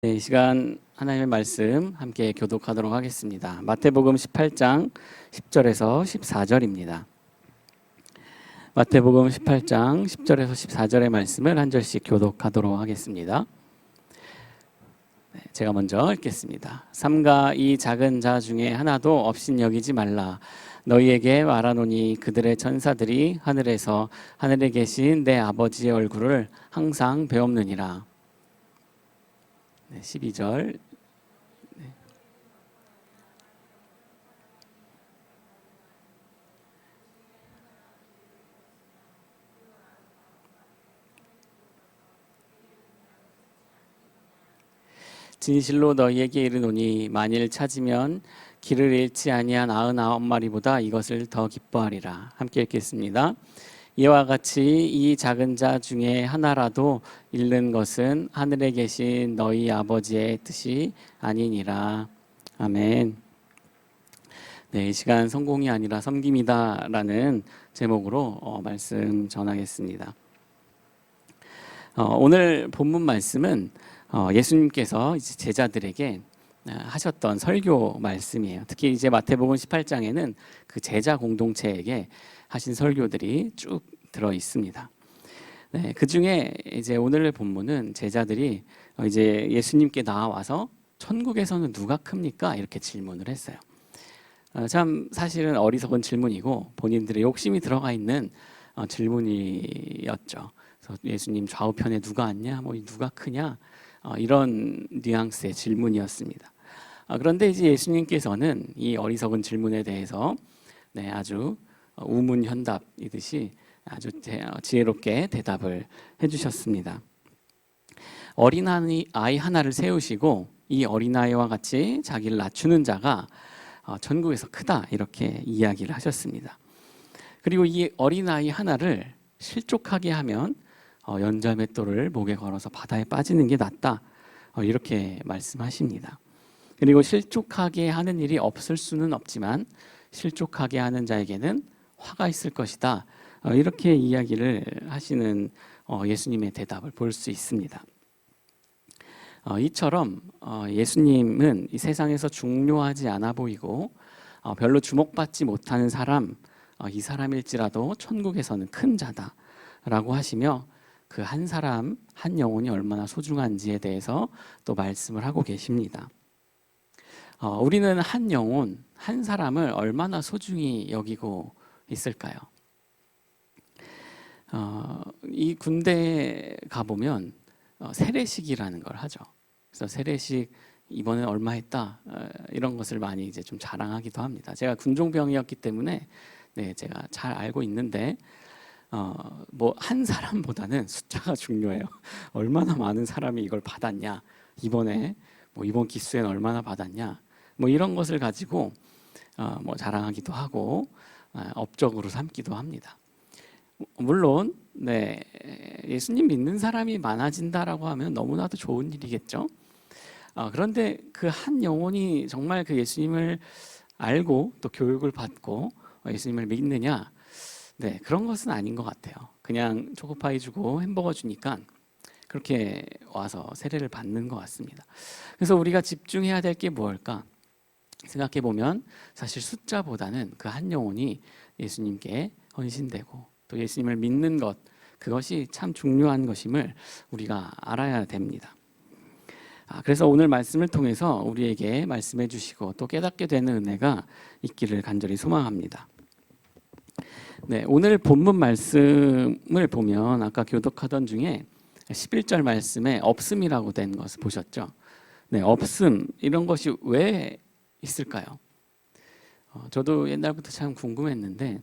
네, 이 시간 하나님의 말씀 함께 교독하도록 하겠습니다. 마태복음 18장 10절에서 14절입니다. 마태복음 18장 10절에서 14절의 말씀을 한 절씩 교독하도록 하겠습니다. 제가 먼저 읽겠습니다. 삼가 이 작은 자 중에 하나도 없인 여기지 말라. 너희에게 말하노니 그들의 천사들이 하늘에서 하늘에 계신 내 아버지의 얼굴을 항상 배옵느니라. 12절. 진실로 너희에게 이르노니 만일 찾으면 길을 잃지 아니한 99마리보다 이것을 더 기뻐하리라. 함께 읽겠습니다. 이와 같이 이 작은 자 중에 하나라도 잃는 것은 하늘에 계신 너희 아버지의 뜻이 아니니라. 아멘. 네, 이 시간 성공이 아니라 섬김이다라는 제목으로 말씀 전하겠습니다. 오늘 본문 말씀은 예수님께서 이제 제자들에게 하셨던 설교 말씀이에요. 특히 이제 마태복음 18장에는 그 제자 공동체에게 하신 설교들이 쭉 들어 있습니다. 네, 그 중에 이제 오늘의 본문은 제자들이 이제 예수님께 나와서 천국에서는 누가 큽니까? 이렇게 질문을 했어요. 참 사실은 어리석은 질문이고 본인들의 욕심이 들어가 있는 질문이었죠. 그래서 예수님 좌우편에 누가 앉냐, 뭐 누가 크냐, 이런 뉘앙스의 질문이었습니다. 그런데 이제 예수님께서는 이 어리석은 질문에 대해서 아주 우문현답이듯이 아주 지혜롭게 대답을 해주셨습니다. 어린아이 하나를 세우시고 이 어린아이와 같이 자기를 낮추는 자가 천국에서 크다, 이렇게 이야기를 하셨습니다. 그리고 이 어린아이 하나를 실족하게 하면 연자맷돌을 목에 걸어서 바다에 빠지는 게 낫다, 이렇게 말씀하십니다. 그리고 실족하게 하는 일이 없을 수는 없지만 실족하게 하는 자에게는 화가 있을 것이다, 이렇게 이야기를 하시는 예수님의 대답을 볼 수 있습니다. 이처럼 예수님은 이 세상에서 중요하지 않아 보이고 별로 주목받지 못하는 사람, 이 사람일지라도 천국에서는 큰 자다라고 하시며 그 한 사람, 한 영혼이 얼마나 소중한지에 대해서 또 말씀을 하고 계십니다. 우리는 한 영혼, 한 사람을 얼마나 소중히 여기고 있을까요? 이 군대에 가보면 세례식이라는 걸 하죠. 그래서 세례식 이번에 얼마 했다, 이런 것을 많이 이제 좀 자랑하기도 합니다. 제가 군종병이었기 때문에 제가 잘 알고 있는데 뭐 한 사람보다는 숫자가 중요해요. 얼마나 많은 사람이 이걸 받았냐, 이번에 뭐 이번 기수에는 얼마나 받았냐, 뭐 이런 것을 가지고 뭐 자랑하기도 하고 업적으로 삼기도 합니다. 물론 예수님 믿는 사람이 많아진다라고 하면 너무나도 좋은 일이겠죠. 그런데 그 한 영혼이 정말 그 예수님을 알고 또 교육을 받고 예수님을 믿느냐, 그런 것은 아닌 것 같아요. 그냥 초코파이 주고 햄버거 주니까 그렇게 와서 세례를 받는 것 같습니다. 그래서 우리가 집중해야 될 게 무엇일까 생각해 보면 사실 숫자보다는 그 한 영혼이 예수님께 헌신되고 또 예수님을 믿는 것, 그것이 참 중요한 것임을 우리가 알아야 됩니다. 그래서 오늘 말씀을 통해서 우리에게 말씀해 주시고 또 깨닫게 되는 은혜가 있기를 간절히 소망합니다. 오늘 본문 말씀을 보면 아까 교독하던 중에 11절 말씀에 없음이라고 된 것을 보셨죠? 없음, 이런 것이 왜 있을까요? 저도 옛날부터 참 궁금했는데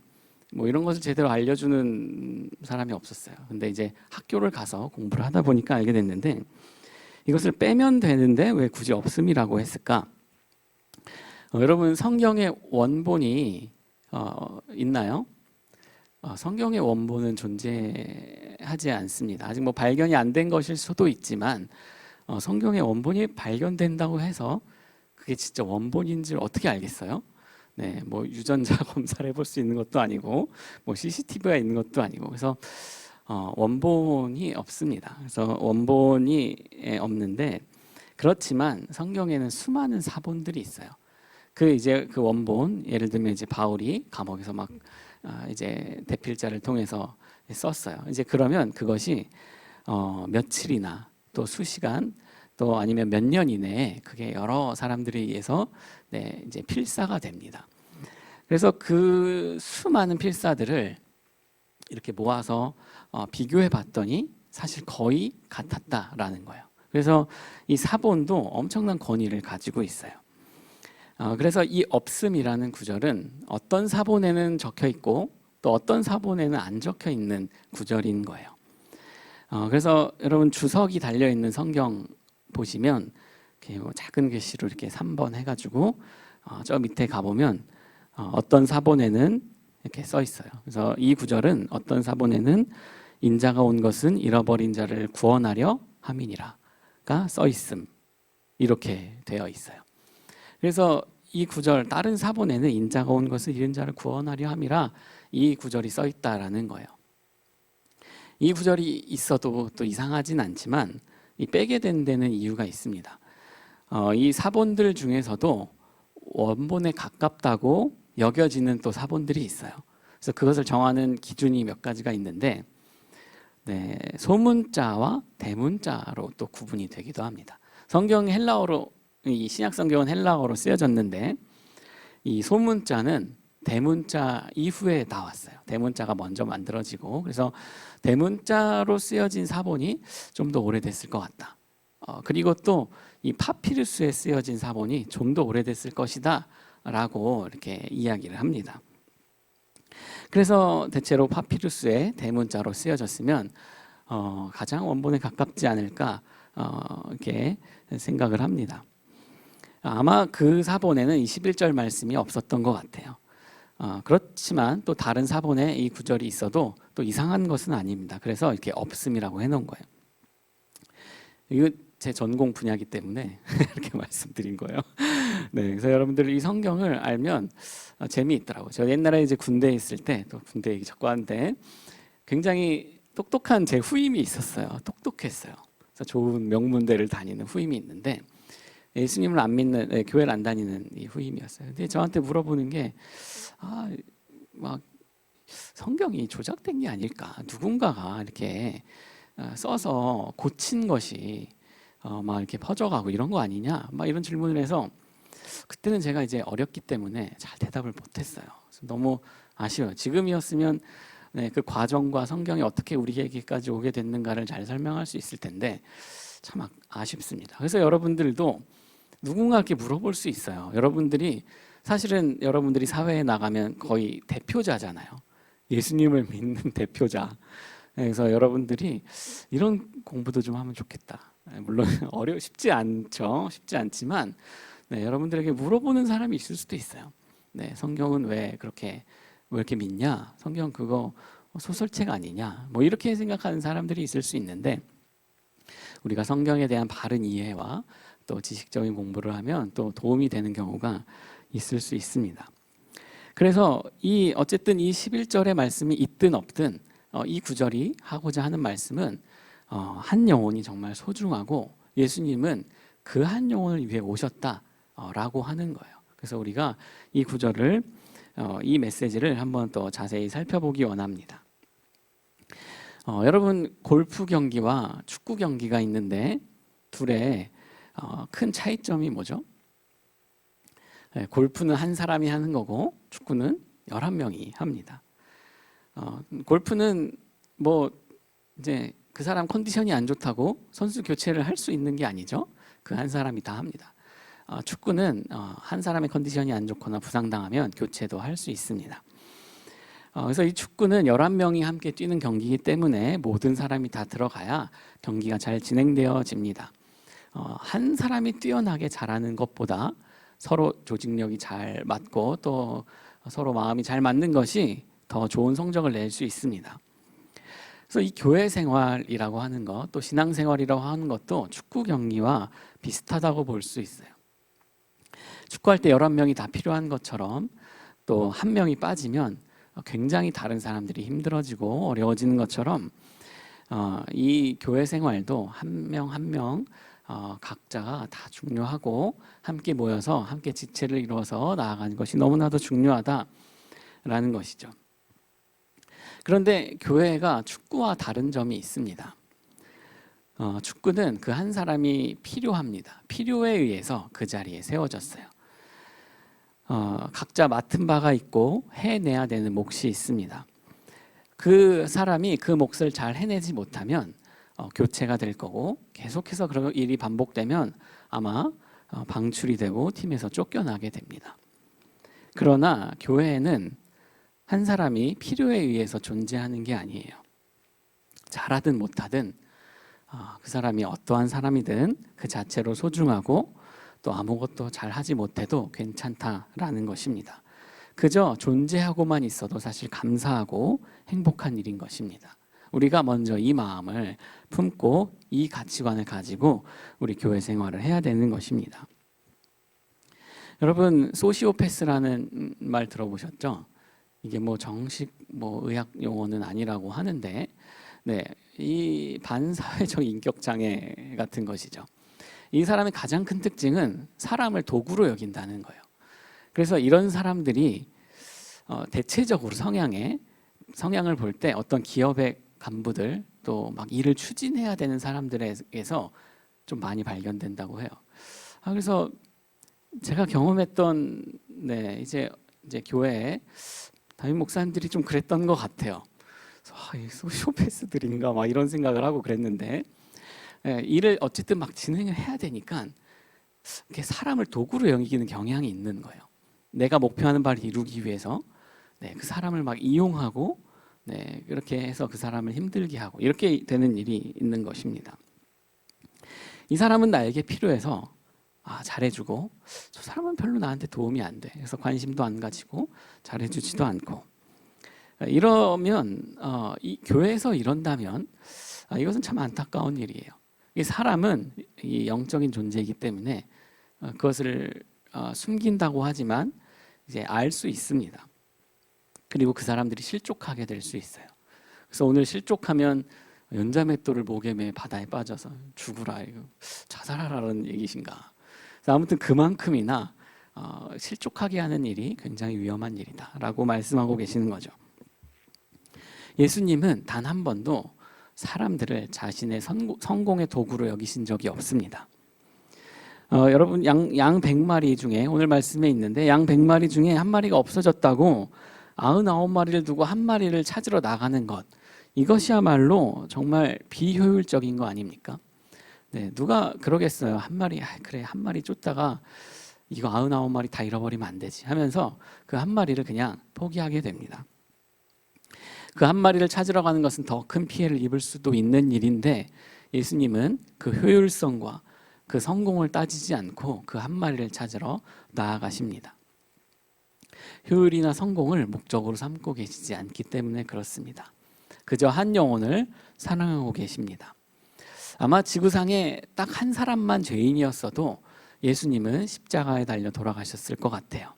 뭐 이런 것을 제대로 알려주는 사람이 없었어요. 근데 이제 학교를 가서 공부를 하다 보니까 알게 됐는데 이것을 빼면 되는데 왜 굳이 없음이라고 했을까? 여러분, 성경의 원본이 있나요? 성경의 원본은 존재하지 않습니다. 아직 뭐 발견이 안 된 것일 수도 있지만 성경의 원본이 발견된다고 해서 그게 진짜 원본인지를 어떻게 알겠어요? 뭐 유전자 검사를 해볼 수 있는 것도 아니고 뭐 CCTV가 있는 것도 아니고, 그래서 원본이 없습니다. 그래서 원본이 없는데 그렇지만 성경에는 수많은 사본들이 있어요. 이제 그 원본, 예를 들면 이제 바울이 감옥에서 막 이제 대필자를 통해서 썼어요. 이제 그러면 그것이 며칠이나 또 수시간 또 아니면 몇 년 이내에 그게 여러 사람들에 의해서 이제 필사가 됩니다. 그래서 그 수많은 필사들을 이렇게 모아서 비교해 봤더니 사실 거의 같았다라는 거예요. 그래서 이 사본도 엄청난 권위를 가지고 있어요. 그래서 이 없음이라는 구절은 어떤 사본에는 적혀 있고 또 어떤 사본에는 안 적혀 있는 구절인 거예요. 그래서 여러분 주석이 달려 있는 성경 보시면 이렇게 뭐 작은 글씨로 이렇게 3번 해가지고 저 밑에 가보면 어떤 사본에는 이렇게 써 있어요. 그래서 이 구절은 어떤 사본에는 인자가 온 것은 잃어버린 자를 구원하려 함이니라가 써 있음, 이렇게 되어 있어요. 그래서 이 구절 다른 사본에는 인자가 온 것은 잃은 자를 구원하려 함이라 이 구절이 써 있다라는 거예요. 이 구절이 있어도 또 이상하진 않지만 이 빼게 된 데는 이유가 있습니다. 이 사본들 중에서도 원본에 가깝다고 여겨지는 또 사본들이 있어요. 그래서 그것을 정하는 기준이 몇 가지가 있는데 소문자와 대문자로 또 구분이 되기도 합니다. 성경 헬라어로, 이 신약 성경은 헬라어로 쓰여졌는데 이 소문자는 대문자 이후에 나왔어요. 대문자가 먼저 만들어지고, 그래서 대문자로 쓰여진 사본이 좀 더 오래됐을 것 같다. 그리고 또 이 파피루스에 쓰여진 사본이 좀 더 오래됐을 것이다 라고 이렇게 이야기를 합니다. 그래서 대체로 파피루스에 대문자로 쓰여졌으면 가장 원본에 가깝지 않을까 이렇게 생각을 합니다. 아마 그 사본에는 21절 말씀이 없었던 것 같아요. 그렇지만 또 다른 사본에 이 구절이 있어도 또 이상한 것은 아닙니다. 그래서 이렇게 없음이라고 해놓은 거예요. 이거 제 전공 분야이기 때문에 이렇게 말씀드린 거예요. 그래서 여러분들 이 성경을 알면 재미있더라고요. 저 옛날에 이제 군대에 있을 때, 또 군대 얘기 자꾸 하는데 굉장히 똑똑한 제 후임이 있었어요. 똑똑했어요. 그래서 좋은 명문대를 다니는 후임이 있는데 예수님을 안 믿는, 교회를 안 다니는 이 후임이었어요. 근데 저한테 물어보는 게 막 성경이 조작된 게 아닐까? 누군가가 이렇게 써서 고친 것이 막 이렇게 퍼져가고 이런 거 아니냐? 막 이런 질문을 해서 그때는 제가 이제 어렸기 때문에 잘 대답을 못했어요. 너무 아쉬워요. 지금이었으면 그 과정과 성경이 어떻게 우리에게까지 오게 됐는가를 잘 설명할 수 있을 텐데 참 아쉽습니다. 그래서 여러분들도 누군가 이렇게 물어볼 수 있어요. 여러분들이 사실은 여러분들이 사회에 나가면 거의 대표자잖아요. 예수님을 믿는 대표자. 그래서 여러분들이 이런 공부도 좀 하면 좋겠다. 물론 쉽지 않죠. 쉽지 않지만 여러분들에게 물어보는 사람이 있을 수도 있어요. 성경은 왜 이렇게 믿냐? 성경 그거 소설책 아니냐? 뭐 이렇게 생각하는 사람들이 있을 수 있는데 우리가 성경에 대한 바른 이해와 또 지식적인 공부를 하면 또 도움이 되는 경우가 있을 수 있습니다. 그래서 어쨌든 이 11절의 말씀이 있든 없든 이 구절이 하고자 하는 말씀은 한 영혼이 정말 소중하고 예수님은 그 한 영혼을 위해 오셨다라고 하는 거예요. 그래서 우리가 이 구절을 이 메시지를 한번 또 자세히 살펴보기 원합니다. 여러분 골프 경기와 축구 경기가 있는데 둘의 큰 차이점이 뭐죠? 골프는 한 사람이 하는 거고 축구는 11명이 합니다. 골프는 뭐 이제 그 사람 컨디션이 안 좋다고 선수 교체를 할 수 있는 게 아니죠. 그 한 사람이 다 합니다. 축구는 한 사람의 컨디션이 안 좋거나 부상당하면 교체도 할 수 있습니다. 그래서 이 축구는 11명이 함께 뛰는 경기이기 때문에 모든 사람이 다 들어가야 경기가 잘 진행되어집니다. 한 사람이 뛰어나게 잘하는 것보다 서로 조직력이 잘 맞고 또 서로 마음이 잘 맞는 것이 더 좋은 성적을 낼 수 있습니다. 그래서 이 교회 생활이라고 하는 것, 또 신앙 생활이라고 하는 것도 축구 경기와 비슷하다고 볼 수 있어요. 축구할 때 11명이 다 필요한 것처럼 또 한 명이 빠지면 굉장히 다른 사람들이 힘들어지고 어려워지는 것처럼 이 교회 생활도 한 명 한 명 각자가 다 중요하고 함께 모여서 함께 지체를 이루어서 나아가는 것이 너무나도 중요하다라는 것이죠. 그런데 교회가 축구와 다른 점이 있습니다. 축구는 그 한 사람이 필요합니다. 필요에 의해서 그 자리에 세워졌어요. 각자 맡은 바가 있고 해내야 되는 몫이 있습니다. 그 사람이 그 몫을 잘 해내지 못하면 교체가 될 거고, 계속해서 그런 일이 반복되면 아마 방출이 되고 팀에서 쫓겨나게 됩니다. 그러나 교회에는 한 사람이 필요에 의해서 존재하는 게 아니에요. 잘하든 못하든 그 사람이 어떠한 사람이든 그 자체로 소중하고, 또 아무것도 잘하지 못해도 괜찮다라는 것입니다. 그저 존재하고만 있어도 사실 감사하고 행복한 일인 것입니다. 우리가 먼저 이 마음을 품고 이 가치관을 가지고 우리 교회 생활을 해야 되는 것입니다. 여러분, 소시오패스라는 말 들어보셨죠? 이게 정식 의학 용어는 아니라고 하는데, 이 반사회적 인격 장애 같은 것이죠. 이 사람의 가장 큰 특징은 사람을 도구로 여긴다는 거예요. 그래서 이런 사람들이 대체적으로 성향을 볼 때 어떤 기업의 간부들, 또 막 일을 추진해야 되는 사람들에게서 좀 많이 발견된다고 해요. 그래서 제가 경험했던 이제 교회에 담임 목사님들이 좀 그랬던 것 같아요. 소시오패스들인가 막 이런 생각을 하고 그랬는데, 일을 어쨌든 막 진행을 해야 되니까 사람을 도구로 여기는 경향이 있는 거예요. 내가 목표하는 바를 이루기 위해서 그 사람을 막 이용하고 그렇게 해서 그 사람을 힘들게 하고, 이렇게 되는 일이 있는 것입니다. 이 사람은 나에게 필요해서 잘해주고, 저 사람은 별로 나한테 도움이 안 돼. 그래서 관심도 안 가지고 잘해주지도 않고, 이러면 이 교회에서 이런다면 이것은 참 안타까운 일이에요. 이 사람은 이 영적인 존재이기 때문에 그것을 숨긴다고 하지만 이제 알 수 있습니다. 그리고 그 사람들이 실족하게 될 수 있어요. 그래서 오늘 실족하면 연자맷돌을 목에 매 바다에 빠져서 죽으라, 이거 자살하라는 얘기신가? 아무튼 그만큼이나 실족하게 하는 일이 굉장히 위험한 일이다라고 말씀하고 계시는 거죠. 예수님은 단 한 번도 사람들을 자신의 성공의 도구로 여기신 적이 없습니다. 여러분, 양 100마리 중에 오늘 말씀에 있는데, 양 100마리 중에 한 마리가 없어졌다고 99마리를 두고 한 마리를 찾으러 나가는 것, 이것이야말로 정말 비효율적인 거 아닙니까? 누가 그러겠어요. 한 마리, 그래 한 마리 쫓다가 이거 99마리 다 잃어버리면 안 되지 하면서 그 한 마리를 그냥 포기하게 됩니다. 그 한 마리를 찾으러 가는 것은 더 큰 피해를 입을 수도 있는 일인데, 예수님은 그 효율성과 그 성공을 따지지 않고 그 한 마리를 찾으러 나아가십니다. 효율이나 성공을 목적으로 삼고 계시지 않기 때문에 그렇습니다. 그저 한 영혼을 사랑하고 계십니다. 아마 지구상에 딱 한 사람만 죄인이었어도 예수님은 십자가에 달려 돌아가셨을 것 같아요.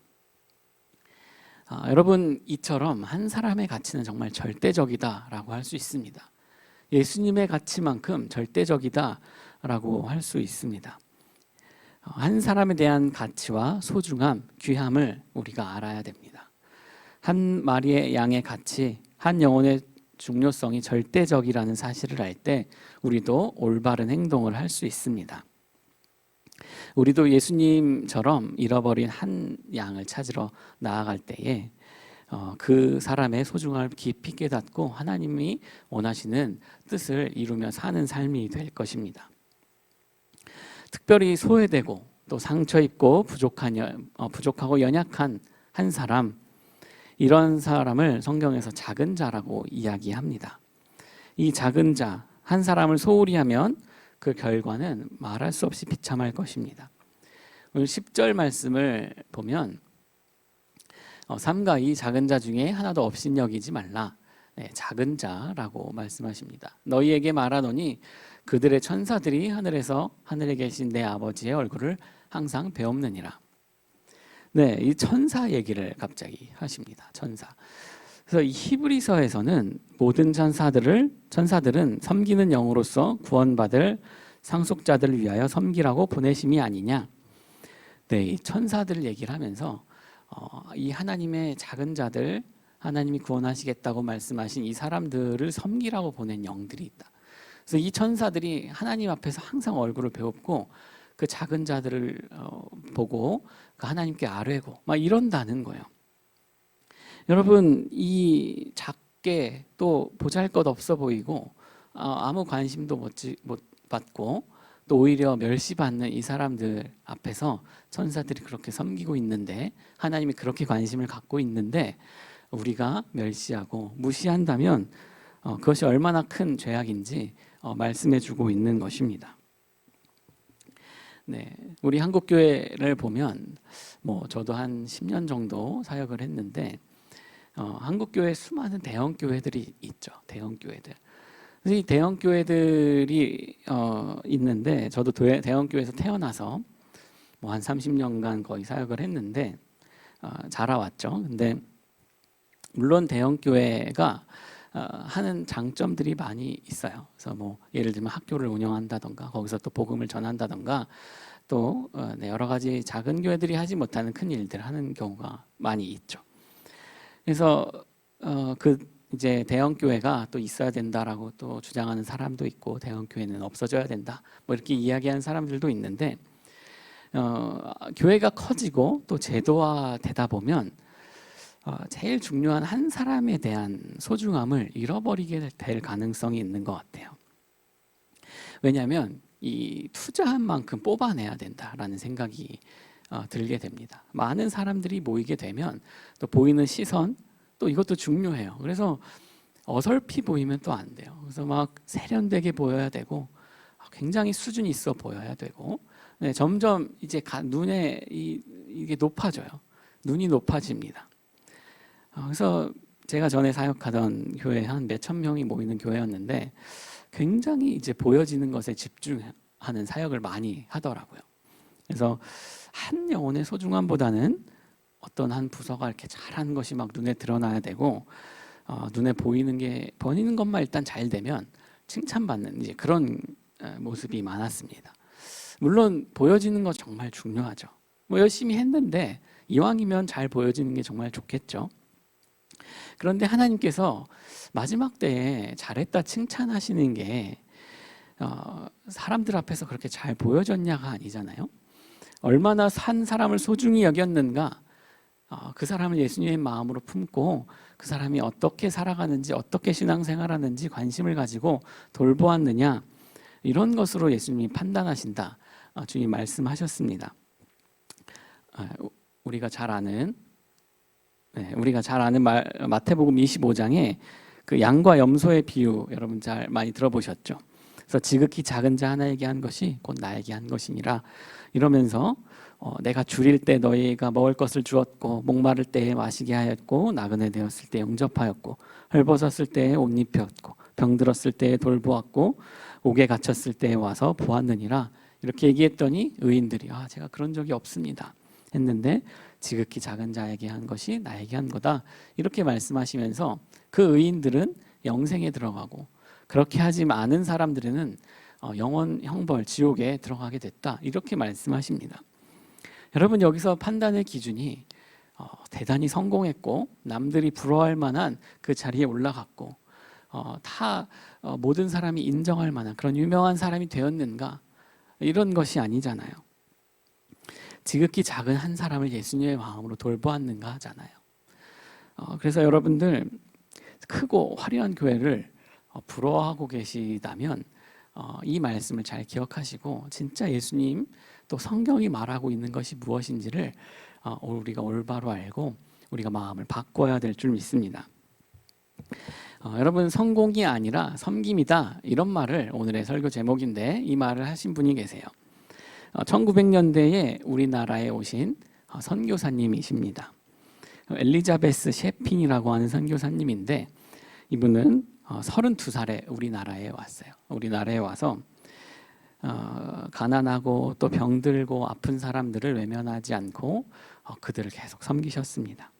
여러분, 이처럼 한 사람의 가치는 정말 절대적이다라고 할 수 있습니다. 예수님의 가치만큼 절대적이다라고 할 수 있습니다. 한 사람에 대한 가치와 소중함, 귀함을 우리가 알아야 됩니다. 한 마리의 양의 가치, 한 영혼의 중요성이 절대적이라는 사실을 알 때 우리도 올바른 행동을 할 수 있습니다. 우리도 예수님처럼 잃어버린 한 양을 찾으러 나아갈 때에 그 사람의 소중함을 깊이 깨닫고 하나님이 원하시는 뜻을 이루며 사는 삶이 될 것입니다. 특별히 소외되고 또 상처 입고 부족하고 연약한 한 사람, 이런 사람을 성경에서 작은 자라고 이야기합니다. 이 작은 자, 한 사람을 소홀히 하면 그 결과는 말할 수 없이 비참할 것입니다. 오늘 10절 말씀을 보면 삼가 이 작은 자 중에 하나도 없인 여기지 말라. 작은 자라고 말씀하십니다. 너희에게 말하노니 그들의 천사들이 하늘에 계신 내 아버지의 얼굴을 항상 배옵느니라. 이 천사 얘기를 갑자기 하십니다. 천사. 그래서 이 히브리서에서는 모든 천사들은 섬기는 영으로서 구원받을 상속자들을 위하여 섬기라고 보내심이 아니냐. 네, 이 천사들 얘기를 하면서 이 하나님의 작은 자들, 하나님이 구원하시겠다고 말씀하신 이 사람들을 섬기라고 보낸 영들이 있다. 그래서 이 천사들이 하나님 앞에서 항상 얼굴을 배웠고 그 작은 자들을 보고 그 하나님께 아뢰고 막 이런다는 거예요. 여러분, 이 작게 또 보잘것없어 보이고 아무 관심도 못 받고 또 오히려 멸시받는 이 사람들 앞에서 천사들이 그렇게 섬기고 있는데, 하나님이 그렇게 관심을 갖고 있는데 우리가 멸시하고 무시한다면 그것이 얼마나 큰 죄악인지 말씀해 주고 있는 것입니다. 네, 우리 한국교회를 보면 저도 한 10년 정도 사역을 했는데 한국교회 수많은 대형교회들이 있죠. 대형교회들. 이 대형교회들이 있는데 저도 대형교회에서 태어나서 한 30년간 거의 사역을 했는데 자라왔죠. 근데 물론 대형교회가 하는 장점들이 많이 있어요. 그래서 예를 들면 학교를 운영한다던가 거기서 또 복음을 전한다던가 또 여러 가지 작은 교회들이 하지 못하는 큰 일들을 하는 경우가 많이 있죠. 그래서 이제 대형 교회가 또 있어야 된다라고 또 주장하는 사람도 있고, 대형 교회는 없어져야 된다 이렇게 이야기하는 사람들도 있는데, 교회가 커지고 또 제도화되다 보면 제일 중요한 한 사람에 대한 소중함을 잃어버리게 될 가능성이 있는 것 같아요. 왜냐하면 이 투자한 만큼 뽑아내야 된다라는 생각이 들게 됩니다. 많은 사람들이 모이게 되면 또 보이는 시선, 또 이것도 중요해요. 그래서 어설피 보이면 또 안 돼요. 그래서 막 세련되게 보여야 되고 굉장히 수준이 있어 보여야 되고, 네, 점점 이제 눈에 이게 높아져요. 눈이 높아집니다. 그래서 제가 전에 사역하던 교회 한 몇천 명이 모이는 교회였는데 굉장히 이제 보여지는 것에 집중하는 사역을 많이 하더라고요. 그래서 한 영혼의 소중함보다는 어떤 한 부서가 이렇게 잘하는 것이 막 눈에 드러나야 되고 눈에 보이는 것만 일단 잘 되면 칭찬받는 이제 그런 모습이 많았습니다. 물론 보여지는 거 정말 중요하죠. 열심히 했는데 이왕이면 잘 보여지는 게 정말 좋겠죠. 그런데 하나님께서 마지막 때에 잘했다 칭찬하시는 게 사람들 앞에서 그렇게 잘 보여졌냐가 아니잖아요. 얼마나 한 사람을 소중히 여겼는가, 그 사람을 예수님의 마음으로 품고 그 사람이 어떻게 살아가는지, 어떻게 신앙생활하는지 관심을 가지고 돌보았느냐, 이런 것으로 예수님이 판단하신다, 주님 말씀하셨습니다. 우리가 잘 아는 마태복음 25장에 그 양과 염소의 비유, 여러분 잘 많이 들어보셨죠? 그래서 지극히 작은 자 하나에게 한 것이 곧 나에게 한 것이니라 이러면서 내가 줄일 때 너희가 먹을 것을 주었고, 목마를 때에 마시게 하였고, 나그네 되었을 때 영접하였고, 헐벗었을 때에 옷 입혔고, 병들었을 때에 돌보았고, 옥에 갇혔을 때에 와서 보았느니라, 이렇게 얘기했더니 의인들이 제가 그런 적이 없습니다 했는데 지극히 작은 자에게 한 것이 나에게 한 거다, 이렇게 말씀하시면서 그 의인들은 영생에 들어가고 그렇게 하지 않은 사람들은 영원 형벌 지옥에 들어가게 됐다, 이렇게 말씀하십니다. 여러분, 여기서 판단의 기준이 대단히 성공했고 남들이 부러워할 만한 그 자리에 올라갔고 모든 사람이 인정할 만한 그런 유명한 사람이 되었는가, 이런 것이 아니잖아요. 지극히 작은 한 사람을 예수님의 마음으로 돌보았는가 하잖아요. 그래서 여러분들 크고 화려한 교회를 부러워하고 계시다면 이 말씀을 잘 기억하시고 진짜 예수님 또 성경이 말하고 있는 것이 무엇인지를 우리가 올바로 알고 우리가 마음을 바꿔야 될 줄 믿습니다. 여러분, 성공이 아니라 섬김이다, 이런 말을 오늘의 설교 제목인데 이 말을 하신 분이 계세요. 1900년대에 우리나라에 오신 선교사님이십니다. 엘리자베스 셰핀이라고 하는 선교사님인데 이분은 32살에 우리나라에 왔어요. 우리나라에 와서 가난하고 또 병들고 아픈 사람들을 외면하지 않고 그들을 계속 섬기셨습니다.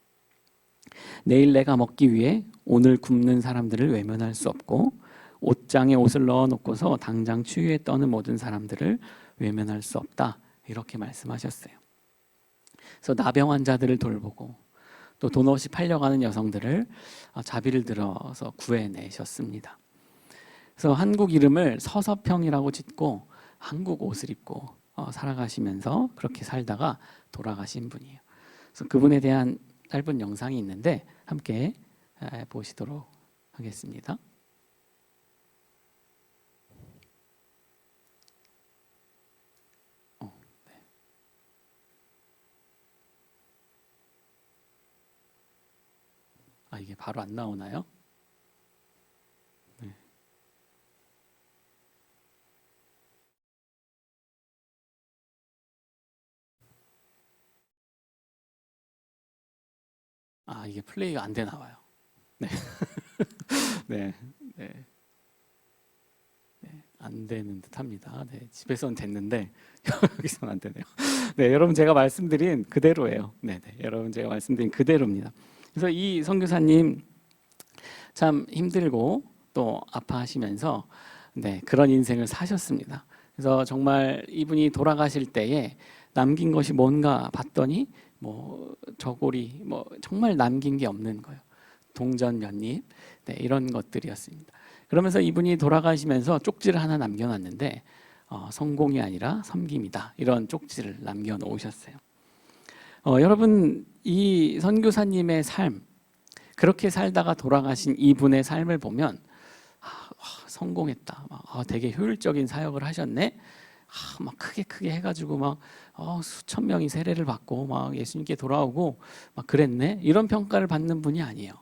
내일 내가 먹기 위해 오늘 굶는 사람들을 외면할 수 없고 옷장에 옷을 넣어놓고서 당장 추위에 떠는 모든 사람들을 외면할 수 없다. 이렇게 말씀하셨어요. 그래서 나병 환자들을 돌보고 또 돈 없이 팔려가는 여성들을 자비를 들어서 구해내셨습니다. 그래서 한국 이름을 서서평이라고 짓고 한국 옷을 입고 살아가시면서 그렇게 살다가 돌아가신 분이에요. 그래서 그분에 대한 짧은 영상이 있는데 함께 보시도록 하겠습니다. 네. 이게 바로 안 나오나요? 네. 이게 플레이가 안 돼 나와요. 네. 네. 네. 네. 안 되는 듯합니다. 네. 집에서는 됐는데 여기서는 안 되네요. 네, 여러분 제가 말씀드린 그대로예요. 네, 네. 여러분 제가 말씀드린 그대로입니다. 그래서 이 선교사님 참 힘들고 또 아파하시면서 그런 인생을 사셨습니다. 그래서 정말 이분이 돌아가실 때에 남긴 것이 뭔가 봤더니 저고리 정말 남긴 게 없는 거예요. 동전 몇 입 이런 것들이었습니다. 그러면서 이분이 돌아가시면서 쪽지를 하나 남겨놨는데 성공이 아니라 섬김이다 이런 쪽지를 남겨놓으셨어요. 여러분 이 선교사님의 삶 그렇게 살다가 돌아가신 이분의 삶을 보면 성공했다. 되게 효율적인 사역을 하셨네. 막 크게 해가지고 수천 명이 세례를 받고 예수님께 돌아오고 그랬네. 이런 평가를 받는 분이 아니에요.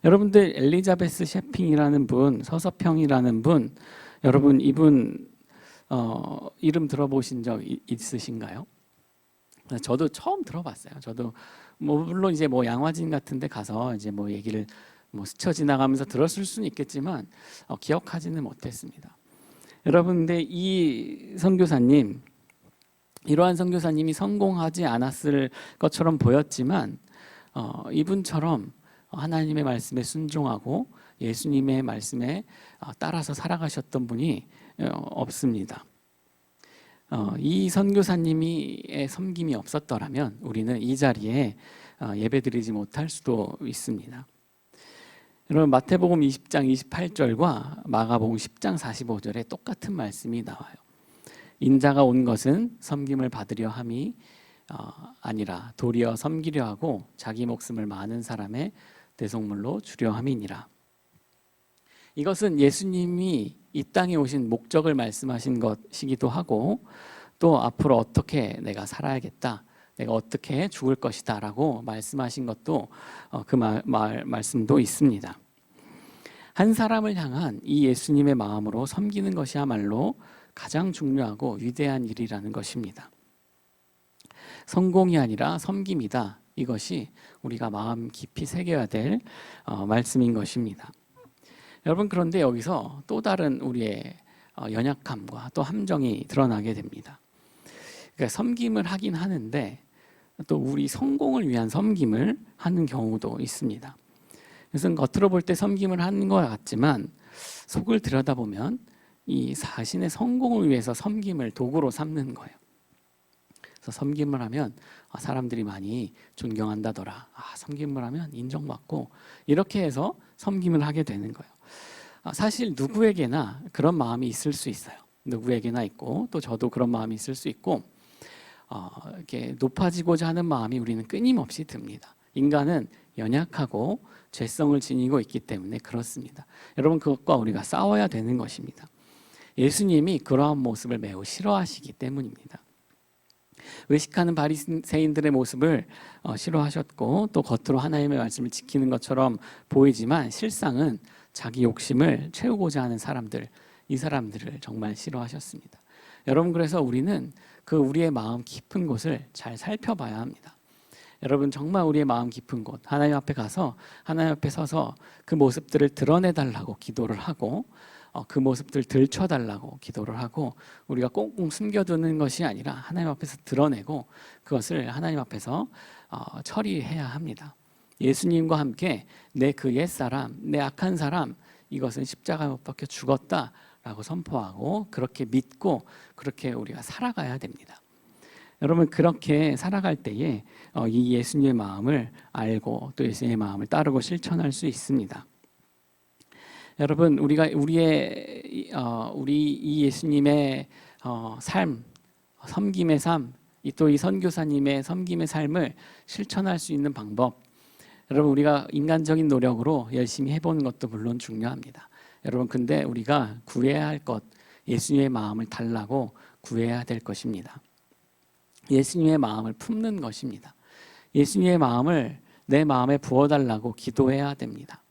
여러분들 엘리자베스 셰핑이라는 분, 서서평이라는 분, 여러분 이분 이름 들어보신 적 있으신가요? 저도 처음 들어봤어요. 저도 물론 이제 양화진 같은데 가서 이제 얘기를 스쳐 지나가면서 들었을 수는 있겠지만 기억하지는 못했습니다. 여러분, 근데 이 선교사님, 이러한 선교사님이 성공하지 않았을 것처럼 보였지만 이분처럼 하나님의 말씀에 순종하고 예수님의 말씀에 따라서 살아가셨던 분이 없습니다. 이 선교사님의 섬김이 없었더라면 우리는 이 자리에 예배드리지 못할 수도 있습니다. 여러분 마태복음 20장 28절과 마가복음 10장 45절에 똑같은 말씀이 나와요. 인자가 온 것은 섬김을 받으려 함이 아니라 도리어 섬기려 하고 자기 목숨을 많은 사람의 대속물로 주려 함이니라. 이것은 예수님이 이 땅에 오신 목적을 말씀하신 것이기도 하고 또 앞으로 어떻게 내가 살아야겠다, 내가 어떻게 죽을 것이다 라고 말씀하신 것도 그 말씀도 있습니다. 한 사람을 향한 이 예수님의 마음으로 섬기는 것이야말로 가장 중요하고 위대한 일이라는 것입니다. 성공이 아니라 섬김이다. 이것이 우리가 마음 깊이 새겨야 될 말씀인 것입니다. 여러분 그런데 여기서 또 다른 우리의 연약함과 또 함정이 드러나게 됩니다. 그러니까 섬김을 하긴 하는데 또 우리 성공을 위한 섬김을 하는 경우도 있습니다. 그래서 겉으로 볼 때 섬김을 하는 것 같지만 속을 들여다보면 이 자신의 성공을 위해서 섬김을 도구로 삼는 거예요. 그래서 섬김을 하면 사람들이 많이 존경한다더라. 섬김을 하면 인정받고 이렇게 해서 섬김을 하게 되는 거예요. 사실 누구에게나 그런 마음이 있을 수 있어요. 누구에게나 있고 또 저도 그런 마음이 있을 수 있고 이렇게 높아지고자 하는 마음이 우리는 끊임없이 듭니다. 인간은 연약하고 죄성을 지니고 있기 때문에 그렇습니다. 여러분 그것과 우리가 싸워야 되는 것입니다. 예수님이 그러한 모습을 매우 싫어하시기 때문입니다. 외식하는 바리새인들의 모습을 싫어하셨고 또 겉으로 하나님의 말씀을 지키는 것처럼 보이지만 실상은 자기 욕심을 채우고자 하는 사람들, 이 사람들을 정말 싫어하셨습니다. 여러분 그래서 우리는 그 우리의 마음 깊은 곳을 잘 살펴봐야 합니다. 여러분 정말 우리의 마음 깊은 곳 하나님 앞에 가서 하나님 앞에 서서 그 모습들을 드러내달라고 기도를 하고 그 모습들 들춰달라고 기도를 하고 우리가 꽁꽁 숨겨두는 것이 아니라 하나님 앞에서 드러내고 그것을 하나님 앞에서 처리해야 합니다. 예수님과 함께 내 그 옛사람, 내 악한 사람 이것은 십자가에 못 박혀 죽었다라고 선포하고 그렇게 믿고 그렇게 우리가 살아가야 됩니다. 여러분 그렇게 살아갈 때에 이 예수님의 마음을 알고 또 예수님의 마음을 따르고 실천할 수 있습니다. 여러분 우리 이 예수님의 삶, 섬김의 삶, 또 이 선교사님의 섬김의 삶을 실천할 수 있는 방법, 여러분 우리가 인간적인 노력으로 열심히 해보는 것도 물론 중요합니다. 여러분 근데 우리가 구해야 할 것, 예수님의 마음을 달라고 구해야 될 것입니다. 예수님의 마음을 품는 것입니다. 예수님의 마음을 내 마음에 부어달라고 기도해야 됩니다.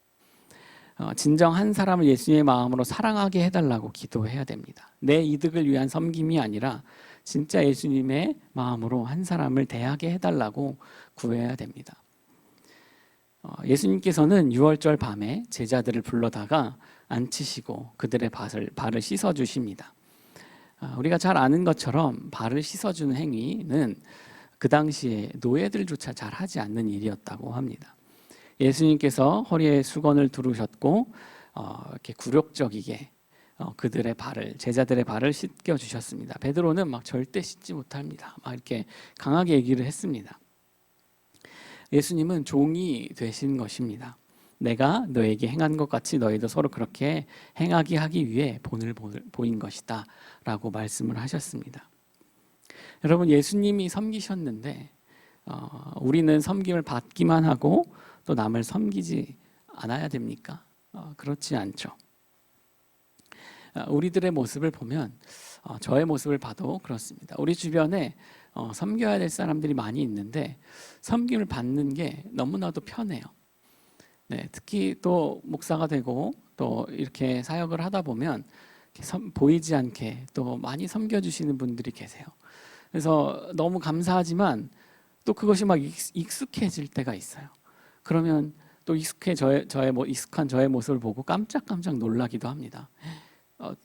진정 한 사람을 예수님의 마음으로 사랑하게 해달라고 기도해야 됩니다. 내 이득을 위한 섬김이 아니라 진짜 예수님의 마음으로 한 사람을 대하게 해달라고 구해야 됩니다. 예수님께서는 유월절 밤에 제자들을 불러다가 앉히시고 그들의 발을 씻어주십니다. 우리가 잘 아는 것처럼 발을 씻어주는 행위는 그 당시에 노예들조차 잘 하지 않는 일이었다고 합니다. 예수님께서 허리에 수건을 두르셨고 이렇게 굴욕적이게 그들의 발을, 제자들의 발을 씻겨 주셨습니다. 베드로는 막 절대 씻지 못합니다. 막 이렇게 강하게 얘기를 했습니다. 예수님은 종이 되신 것입니다. 내가 너에게 행한 것 같이 너희도 서로 그렇게 행하게 하기 위해 본을 보인 것이다 라고 말씀을 하셨습니다. 여러분 예수님이 섬기셨는데 우리는 섬김을 받기만 하고 또 남을 섬기지 않아야 됩니까? 그렇지 않죠. 우리들의 모습을 보면 저의 모습을 봐도 그렇습니다. 우리 주변에 섬겨야 될 사람들이 많이 있는데 섬김을 받는 게 너무나도 편해요. 네, 특히 또 목사가 되고 또 이렇게 사역을 하다 보면 보이지 않게 또 많이 섬겨주시는 분들이 계세요. 그래서 너무 감사하지만 또 그것이 막 익숙해질 때가 있어요. 그러면 또 익숙한 저의 모습을 보고 깜짝깜짝 놀라기도 합니다.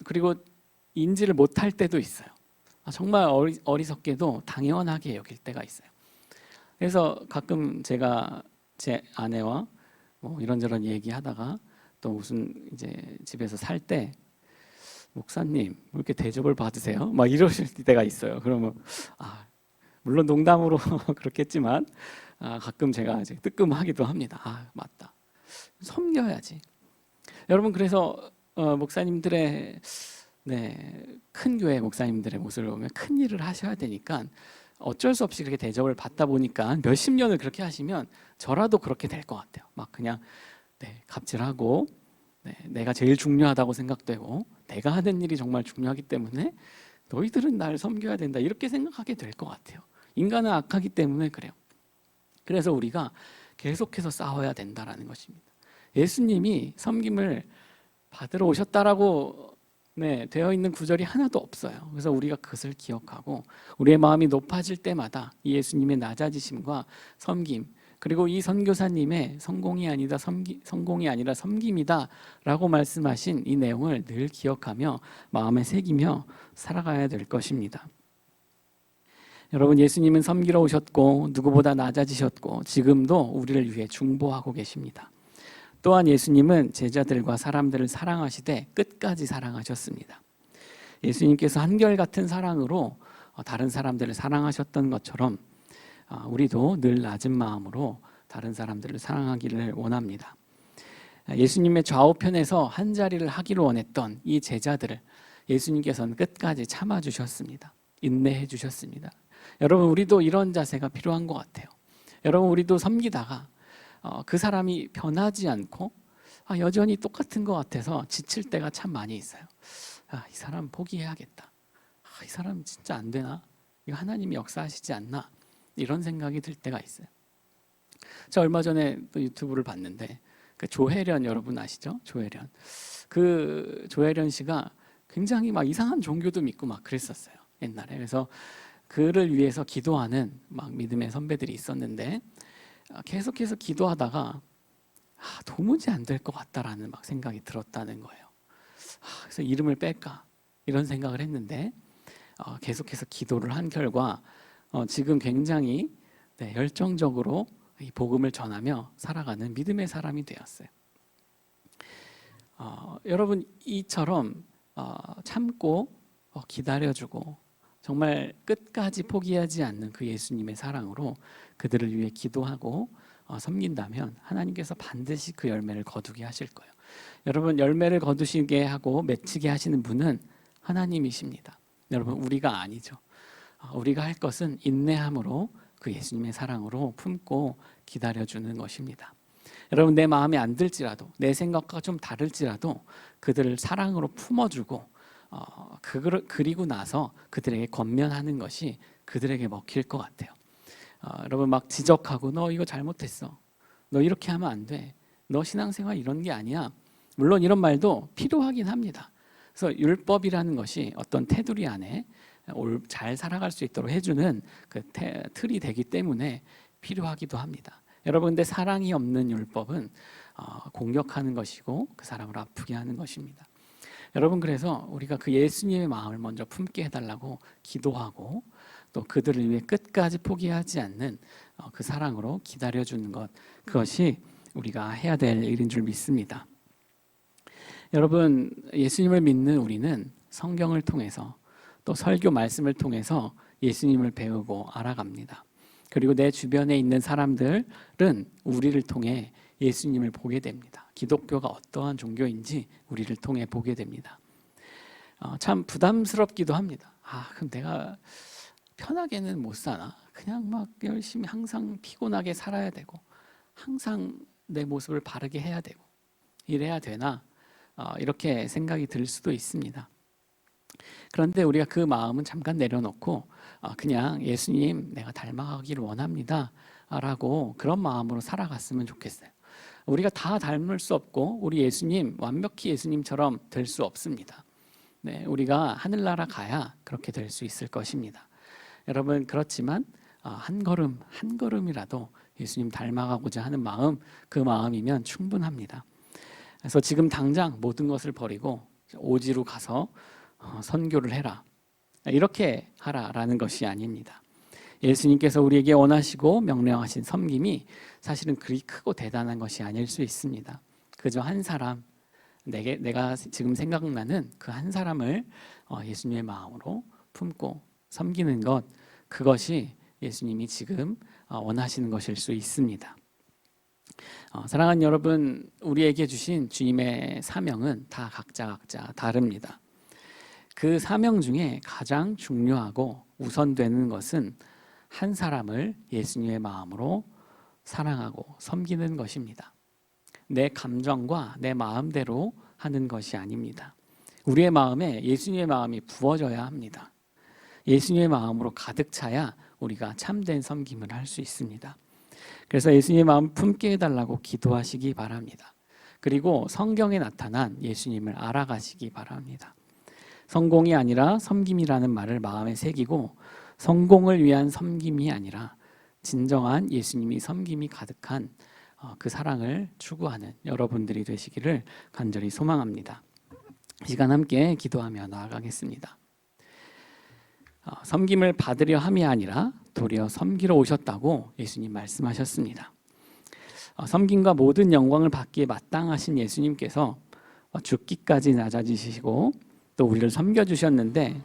그리고 인지를 못할 때도 있어요. 정말 어리석게도 당연하게 여길 때가 있어요. 그래서 가끔 제가 제 아내와 뭐 이런저런 얘기하다가 또 무슨 이제 집에서 살 때 목사님 왜 이렇게 대접을 받으세요? 막 이러실 때가 있어요. 그러면 물론 농담으로 그렇겠지만 가끔 제가 이제 뜨끔하기도 합니다. 맞다. 섬겨야지. 여러분 그래서 목사님들의 큰 교회 목사님들의 모습을 보면 큰 일을 하셔야 되니까 어쩔 수 없이 그렇게 대접을 받다 보니까 몇십 년을 그렇게 하시면 저라도 그렇게 될 것 같아요. 막 그냥 갑질하고 내가 제일 중요하다고 생각되고 내가 하는 일이 정말 중요하기 때문에 너희들은 날 섬겨야 된다 이렇게 생각하게 될 것 같아요. 인간은 악하기 때문에 그래요. 그래서 우리가 계속해서 싸워야 된다라는 것입니다. 예수님이 섬김을 받으러 오셨다라고 되어 있는 구절이 하나도 없어요. 그래서 우리가 그것을 기억하고 우리의 마음이 높아질 때마다 이 예수님의 낮아지심과 섬김 그리고 이 선교사님의 성공이 아니라 섬김이다라고 말씀하신 이 내용을 늘 기억하며 마음에 새기며 살아가야 될 것입니다. 여러분 예수님은 섬기러 오셨고 누구보다 낮아지셨고 지금도 우리를 위해 중보하고 계십니다. 또한 예수님은 제자들과 사람들을 사랑하시되 끝까지 사랑하셨습니다. 예수님께서 한결같은 사랑으로 다른 사람들을 사랑하셨던 것처럼 우리도 늘 낮은 마음으로 다른 사람들을 사랑하기를 원합니다. 예수님의 좌우편에서 한 자리를 하기를 원했던 이 제자들을 예수님께서는 끝까지 참아주셨습니다. 인내해 주셨습니다. 여러분 우리도 이런 자세가 필요한 것 같아요. 여러분 우리도 섬기다가 그 사람이 변하지 않고 여전히 똑같은 것 같아서 지칠 때가 참 많이 있어요. 이 사람 포기해야겠다. 이 사람 진짜 안 되나? 이거 하나님이 역사하시지 않나? 이런 생각이 들 때가 있어요. 저 얼마 전에 또 유튜브를 봤는데 그 조혜련 여러분 아시죠? 조혜련. 그 조혜련 씨가 굉장히 막 이상한 종교도 믿고 막 그랬었어요. 옛날에. 그래서 그를 위해서 기도하는 막 믿음의 선배들이 있었는데 계속해서 기도하다가 도무지 안 될 것 같다라는 막 생각이 들었다는 거예요. 그래서 이름을 뺄까 이런 생각을 했는데 계속해서 기도를 한 결과 지금 굉장히 열정적으로 이 복음을 전하며 살아가는 믿음의 사람이 되었어요. 여러분 이처럼 참고 기다려주고 정말 끝까지 포기하지 않는 그 예수님의 사랑으로 그들을 위해 기도하고 섬긴다면 하나님께서 반드시 그 열매를 거두게 하실 거예요. 여러분 열매를 거두시게 하고 맺히게 하시는 분은 하나님이십니다. 여러분 우리가 아니죠. 우리가 할 것은 인내함으로 그 예수님의 사랑으로 품고 기다려주는 것입니다. 여러분 내 마음에 안 들지라도 내 생각과 좀 다를지라도 그들을 사랑으로 품어주고 그리고 나서 그들에게 권면하는 것이 그들에게 먹힐 것 같아요. 여러분 막 지적하고 너 이거 잘못했어. 너 이렇게 하면 안 돼. 너 신앙생활 이런 게 아니야. 물론 이런 말도 필요하긴 합니다. 그래서 율법이라는 것이 어떤 테두리 안에 잘 살아갈 수 있도록 해주는 그 틀이 되기 때문에 필요하기도 합니다. 여러분 근데 사랑이 없는 율법은 공격하는 것이고 그 사람을 아프게 하는 것입니다. 여러분 그래서 우리가 그 예수님의 마음을 먼저 품게 해달라고 기도하고 또 그들을 위해 끝까지 포기하지 않는 그 사랑으로 기다려주는 것, 그것이 우리가 해야 될 일인 줄 믿습니다. 여러분 예수님을 믿는 우리는 성경을 통해서 또 설교 말씀을 통해서 예수님을 배우고 알아갑니다. 그리고 내 주변에 있는 사람들은 우리를 통해 예수님을 보게 됩니다. 기독교가 어떠한 종교인지 우리를 통해 보게 됩니다. 참 부담스럽기도 합니다. 그럼 내가 편하게는 못 사나? 그냥 막 열심히 항상 피곤하게 살아야 되고 항상 내 모습을 바르게 해야 되고 이래야 되나? 이렇게 생각이 들 수도 있습니다. 그런데 우리가 그 마음은 잠깐 내려놓고 그냥 예수님 내가 닮아가기를 원합니다 라고 그런 마음으로 살아갔으면 좋겠어요. 우리가 다 닮을 수 없고 우리 예수님 완벽히 예수님처럼 될 수 없습니다. 네, 우리가 하늘나라 가야 그렇게 될 수 있을 것입니다. 여러분 그렇지만 한 걸음 한 걸음이라도 예수님 닮아가고자 하는 마음, 그 마음이면 충분합니다. 그래서 지금 당장 모든 것을 버리고 오지로 가서 선교를 해라 이렇게 하라라는 것이 아닙니다. 예수님께서 우리에게 원하시고 명령하신 섬김이 사실은 그리 크고 대단한 것이 아닐 수 있습니다. 그저 한 사람, 내가 지금 생각나는 그 한 사람을 예수님의 마음으로 품고 섬기는 것, 그것이 예수님이 지금 원하시는 것일 수 있습니다. 사랑하는 여러분, 우리에게 주신 주님의 사명은 다 각자 다릅니다. 그 사명 중에 가장 중요하고 우선되는 것은 한 사람을 예수님의 마음으로 사랑하고 섬기는 것입니다. 내 감정과 내 마음대로 하는 것이 아닙니다. 우리의 마음에 예수님의 마음이 부어져야 합니다. 예수님의 마음으로 가득 차야 우리가 참된 섬김을 할 수 있습니다. 그래서 예수님의 마음 품게 해달라고 기도하시기 바랍니다. 그리고 성경에 나타난 예수님을 알아가시기 바랍니다. 성공이 아니라 섬김이라는 말을 마음에 새기고 성공을 위한 섬김이 아니라 진정한 예수님이 섬김이 가득한 그 사랑을 추구하는 여러분들이 되시기를 간절히 소망합니다. 이 시간 함께 기도하며 나아가겠습니다. 섬김을 받으려 함이 아니라 도리어 섬기러 오셨다고 예수님 말씀하셨습니다. 섬김과 모든 영광을 받기에 마땅하신 예수님께서 죽기까지 낮아지시고 또 우리를 섬겨주셨는데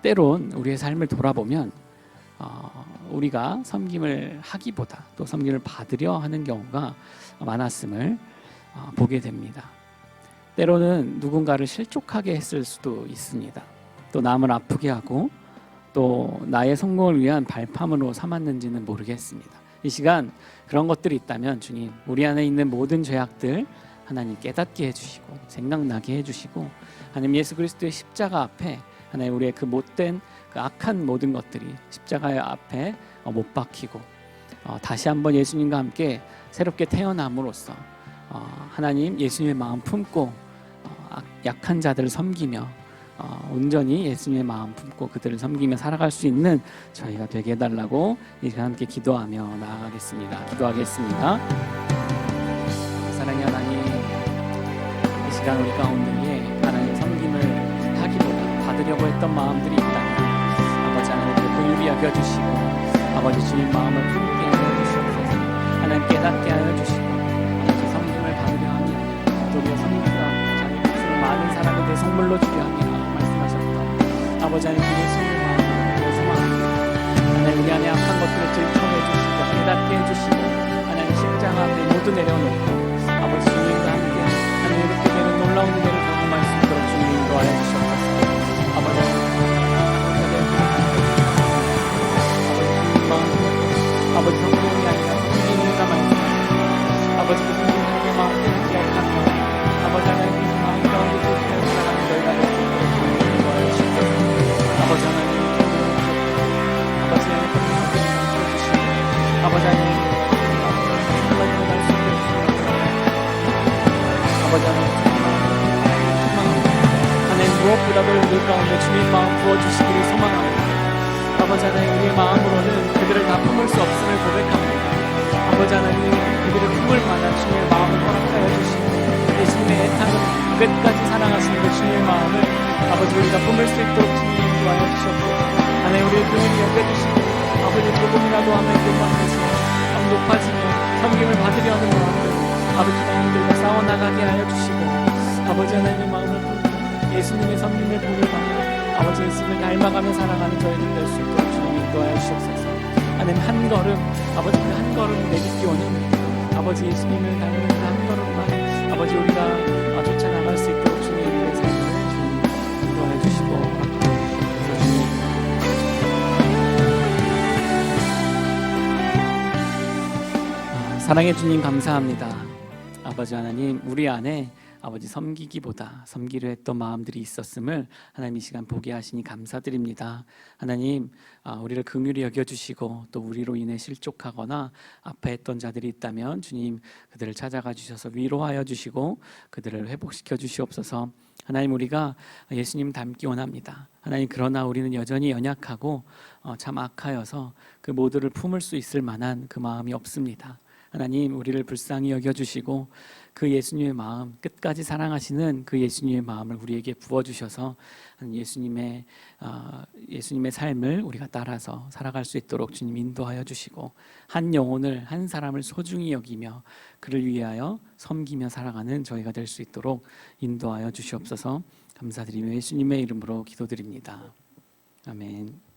때론 우리의 삶을 돌아보면 우리가 섬김을 하기보다 또 섬김을 받으려 하는 경우가 많았음을 보게 됩니다. 때로는 누군가를 실족하게 했을 수도 있습니다. 또 남을 아프게 하고 또 나의 성공을 위한 발판으로 삼았는지는 모르겠습니다. 이 시간 그런 것들이 있다면 주님, 우리 안에 있는 모든 죄악들 하나님 깨닫게 해주시고 생각나게 해주시고 하나님 예수 그리스도의 십자가 앞에 하나님 우리의 그 못된 그 악한 모든 것들이 십자가의 앞에 못 박히고 다시 한번 예수님과 함께 새롭게 태어남으로써 하나님 예수님의 마음 품고 약한 자들을 섬기며 온전히 예수님의 마음 품고 그들을 섬기며 살아갈 수 있는 저희가 되게 해달라고 이 시간 함께 기도하며 나아가겠습니다. 기도하겠습니다. 사랑의 하나님, 이 시간 우리 가운데에 하나님 섬김을 하기보다 받으려고 했던 마음들이 있다면 아버지 하나님 긍휼히 여겨주시고 아버지 주님 마음을 품게 하여 주시옵소서. 하나님 깨닫게 하여 주시고 하나님 섬김을 받으려 하니 도리어 섬기라 많은 사람에 대해 선물로 주게 함이라 말씀하셨던 아버지 하나님 그 예수님의 마음으로 소망합니다. 하나님 우리 안에 악한 것들을 들춰내 주시고 깨닫게 해주시고 하나님 십자가 앞에 모두 내려놓고 아버지 주님과 함께 하나님 이렇게 되는 놀라운 은혜를 경험할 수 있도록 주님 인도하여 주시옵소서. 아버지 주님 마음 아버지 성공이 아니라 성공이니까 말씀하십니다. 아버지 그 성공의 마음을 기억하며 아버지 하나님 그 마음 가운데 계시는 사랑하는 저희가 될 수 있도록 주님 인도하여 주시옵소서. 아버지 하나님 아버지 하나님 주시고 아버지 하나님 하나님을 말씀해 주시옵소서. 아버지 하나님 소망합니다. 하나님 무엇보다도 우리 가운데 주님 마음 부어주시기를 소망합니다. 아버지 하나님 우리의 마음으로는 그들을 다 품을 수 없음을 고백합니다. 아버지 하나님 그들을 품을 만한 주님의 마음을 허락하여 주시고 예수님의 애타는 끝까지 사랑하시는 그 주님의 마음을 아버지 우리가 품을 수 있도록 주님 인도하여 주시옵소서. 하나님 우리의 교훈이 여겨주시고 아버지 조금이라도 하나님 교만해서 높아지며 섬김을 받으려는 마음들 아버지 마음들과 싸워나가게 하여 주시고 아버지 하나님의 마음을 품고 예수님의 섬김을 보며 받고 아버지 예수님을 닮아가며 살아가는 저희들 될 수 있도록 주님 인도하여 주시옵소서. 하나님 한 걸음 아버지 그 한 걸음 내딛기오는 아버지 예수님을 닮는 그 한 걸음만 아버지 우리가 쫓아나갈 수 있도록 주님의 삶을 주님 인도하여 주시고 사랑해 주님 감사합니다. 아버지 하나님 우리 안에 아버지 섬기기보다 섬기려 했던 마음들이 있었음을 하나님 이 시간 보게 하시니 감사드립니다. 하나님 우리를 긍휼히 여겨주시고 또 우리로 인해 실족하거나 아파했던 자들이 있다면 주님 그들을 찾아가 주셔서 위로하여 주시고 그들을 회복시켜 주시옵소서. 하나님 우리가 예수님 닮기 원합니다. 하나님 그러나 우리는 여전히 연약하고 참 악하여서 그 모두를 품을 수 있을 만한 그 마음이 없습니다. 하나님 우리를 불쌍히 여겨주시고 그 예수님의 마음 끝까지 사랑하시는 그 예수님의 마음을 우리에게 부어주셔서 예수님의 삶을 우리가 따라서 살아갈 수 있도록 주님 인도하여 주시고 한 영혼을 한 사람을 소중히 여기며 그를 위하여 섬기며 살아가는 저희가 될 수 있도록 인도하여 주시옵소서. 감사드리며 예수님의 이름으로 기도드립니다. 아멘.